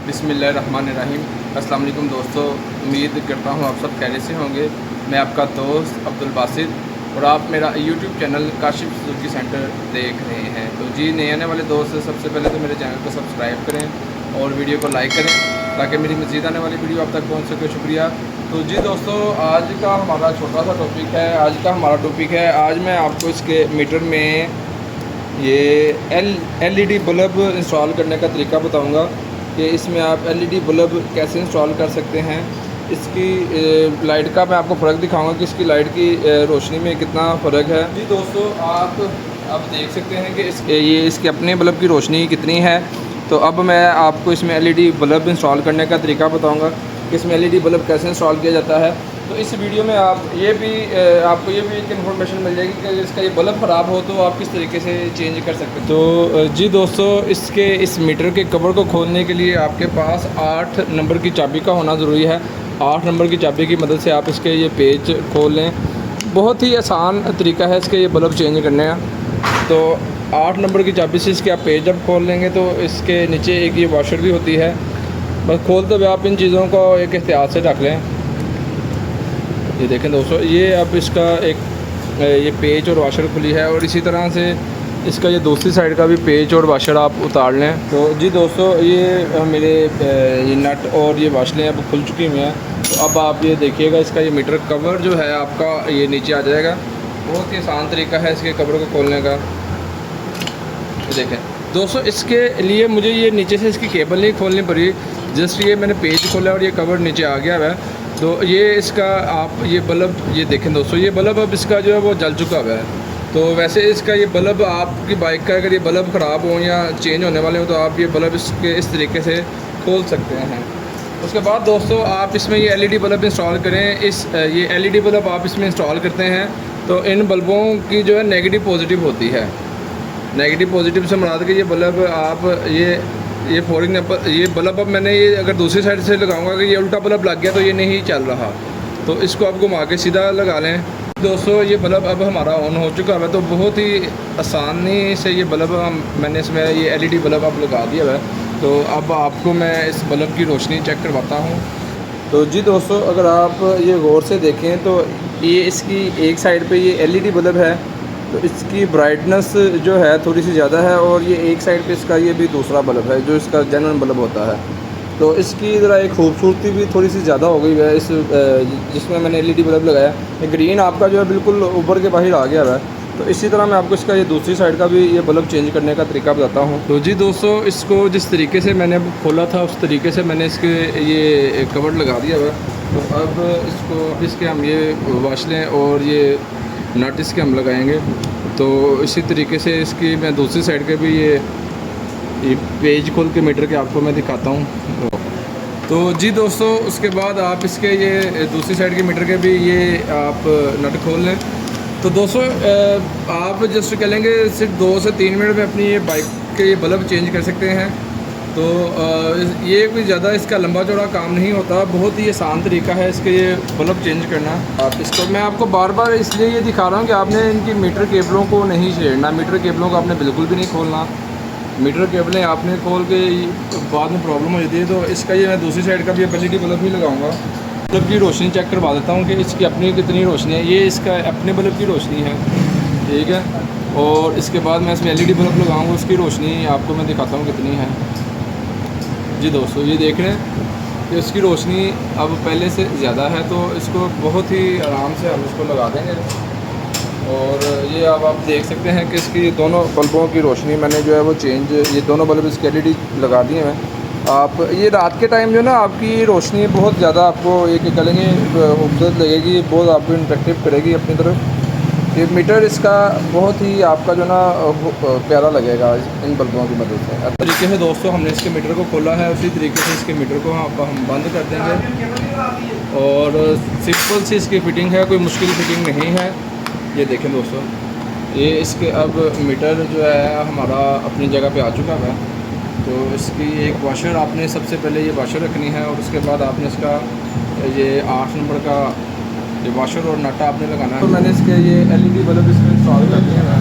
बिस्मिल्लाहिर्रहमानिर्रहीम। अस्सलाम वालेकुम दोस्तों, उम्मीद करता हूँ आप सब खैरियत से होंगे। मैं आपका दोस्त अब्दुल बासित और आप मेरा YouTube channel Kashif Suzuki centre देख रहे हैं। तो जी, नए आने वाले दोस्त सबसे पहले तो मेरे चैनल को सब्सक्राइब करें और वीडियो को लाइक करें ताकि मेरी मज़ीद आने वाली वीडियो आप तक पहुँच सके। शुक्रिया। तो जी दोस्तों, आज का हमारा छोटा सा टॉपिक है। आज मैं आपको इसके मीटर में ये LED बल्ब इंस्टॉल करने का तरीका बताऊंगा कि इसमें आप LED बल्ब कैसे इंस्टॉल कर सकते हैं। इसकी लाइट का मैं आपको फ़र्क दिखाऊंगा कि इसकी लाइट की रोशनी में कितना फ़र्क है। जी दोस्तों, आप देख सकते हैं कि ये इसके अपने बल्ब की रोशनी कितनी है। तो अब मैं आपको इसमें LED बल्ब इंस्टॉल करने का तरीका बताऊँगा कि इसमें LED बल्ब कैसे इंस्टॉल किया जाता है। तो इस वीडियो में आपको ये भी एक इन्फॉर्मेशन मिल जाएगी कि इसका ये बल्ब ख़राब हो तो आप किस तरीके से चेंज कर सकते हैं। तो जी दोस्तों, इस मीटर के कवर को खोलने के लिए आपके पास 8 नंबर की चाबी का होना ज़रूरी है। 8 नंबर की चाबी की मदद से आप इसके ये पेज खोल लें। बहुत ही आसान तरीका है इसके ये बल्ब चेंज करने का। तो 8 नंबर की चाबी से इसके आप पेज जब खोल लेंगे तो इसके नीचे एक ये वॉशर भी होती है। बस खोलते हुए आप इन चीज़ों को एक एहतियात से रख लें। ये देखें दोस्तों, ये अब इसका ये पेज और वाशर खुली है और इसी तरह से इसका ये दूसरी साइड का भी पेज और वाशर आप उतार लें। तो जी दोस्तों, ये मेरे ये नट और ये वाशलें अब खुल चुकी हुई हैं। तो अब आप ये देखिएगा, इसका ये मीटर कवर जो है आपका ये नीचे आ जाएगा। बहुत ही आसान तरीका है इसके कवर को खोलने का। ये देखें दोस्तों, इसके लिए मुझे ये नीचे से इसकी केबल नहीं खोलनी पड़ी। जस्ट ये मैंने पेज खोला और ये कवर नीचे आ गया है। तो ये इसका आप ये बल्ब ये देखें दोस्तों, ये बल्ब अब इसका जो है वो जल चुका हुआ है। तो वैसे इसका ये बल्ब आपकी बाइक का अगर ये बल्ब ख़राब हो या चेंज होने वाले हो तो आप ये बल्ब इस तरीके से खोल सकते हैं। उसके बाद दोस्तों, आप इसमें ये LED बल्ब इंस्टॉल करें। ये LED बल्ब आप इसमें इंस्टॉल करते हैं तो इन बल्बों की जो है नेगेटिव पॉजिटिव होती है। नेगेटिव पॉजिटिव से मुराद कि ये बल्ब आप ये फॉर एग्जाम्पल ये बल्ब अब मैंने ये अगर दूसरी साइड से लगाऊंगा कि ये उल्टा बल्ब लग गया तो ये नहीं चल रहा। तो इसको आप घुमा के सीधा लगा लें। दोस्तों, ये बल्ब अब हमारा ऑन हो चुका है। तो बहुत ही आसानी से ये बल्ब मैंने इसमें ये LED बल्ब अब लगा दिया है। तो अब आपको मैं इस बल्ब की रोशनी चेक करवाता हूँ। तो जी दोस्तों, अगर आप ये गौर से देखें तो ये इसकी एक साइड पे ये LED बल्ब है तो इसकी ब्राइटनेस जो है थोड़ी सी ज़्यादा है और ये एक साइड पे इसका ये भी दूसरा बल्ब है जो इसका जेन्युइन बल्ब होता है। तो इसकी ज़रा एक खूबसूरती भी थोड़ी सी ज़्यादा हो गई है इस जिसमें मैंने LED बल्ब लगाया। ये ग्रीन आपका जो है बिल्कुल उभर के बाहर आ गया है। तो इसी तरह मैं आपको इसका ये दूसरी साइड का भी ये बल्ब चेंज करने का तरीका बताता हूँ। तो जी दोस्तों, इसको जिस तरीके से मैंने खोला था उस तरीके से मैंने इसके ये कवर लगा दिया है। तो अब इसके हम ये वाशलें और ये नट इसके हम लगाएंगे। तो इसी तरीके से इसकी मैं दूसरी साइड के भी ये पेज खोल के मीटर के आपको मैं दिखाता हूँ। तो जी दोस्तों, उसके बाद आप इसके ये दूसरी साइड के मीटर के भी ये आप नट खोल लें। तो दोस्तों, आप जस्ट कह लेंगे सिर्फ 2 से 3 मिनट में अपनी ये बाइक के ये बल्ब चेंज कर सकते हैं। तो ये कोई ज़्यादा इसका लंबा चौड़ा काम नहीं होता। बहुत ही आसान तरीका है इसके ये बल्ब चेंज करना। आप इसको मैं आपको बार बार इसलिए ये दिखा रहा हूँ कि आपने इनकी मीटर केबलों को नहीं छेड़ना। मीटर केबलों को आपने बिल्कुल भी नहीं खोलना। मीटर केबलें आपने खोल के बाद में प्रॉब्लम हो जाती है। तो इसका ये मैं दूसरी साइड का भी LED बल्ब ही लगाऊँगा। बल्ब की रोशनी चेक करवा देता हूँ कि इसकी अपनी कितनी रोशनी है। ये इसका अपने बल्ब की रोशनी है, ठीक है। और इसके बाद मैं इसमें LED बल्ब लगाऊँगा, उसकी रोशनी आपको मैं दिखाता हूँ कितनी है। जी दोस्तों, ये देख रहे हैं कि उसकी रोशनी अब पहले से ज़्यादा है। तो इसको बहुत ही आराम से हम इसको लगा देंगे। और ये अब आप देख सकते हैं कि इसकी दोनों बल्बों की रोशनी मैंने जो है वो ये दोनों बल्ब इसके LED लगा दिए हैं। आप ये रात के टाइम जो ना आपकी रोशनी बहुत ज़्यादा आपको एक कहेंगे खूबसूरत लगेगी, बहुत आपको इंट्रैक्टिव करेगी अपनी तरफ। ये मीटर इसका बहुत ही आपका जो ना प्यारा लगेगा इन बल्बों की मदद से। इस तरीके से दोस्तों हमने इसके मीटर को खोला है, उसी तरीके से इसके मीटर को हम बंद कर देंगे। और सिंपल सी इसकी फ़िटिंग है, कोई मुश्किल फ़िटिंग नहीं है। ये देखें दोस्तों, ये इसके अब मीटर जो है हमारा अपनी जगह पे आ चुका है। तो इसकी एक वाशर आपने सबसे पहले ये वाशर रखनी है और उसके बाद आपने इसका ये 8 नंबर का ये वाशर और नट आपने लगाना है। तो मैंने इसके ये LED बल्ब इसमें इंस्टॉल कर दिया है।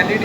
LED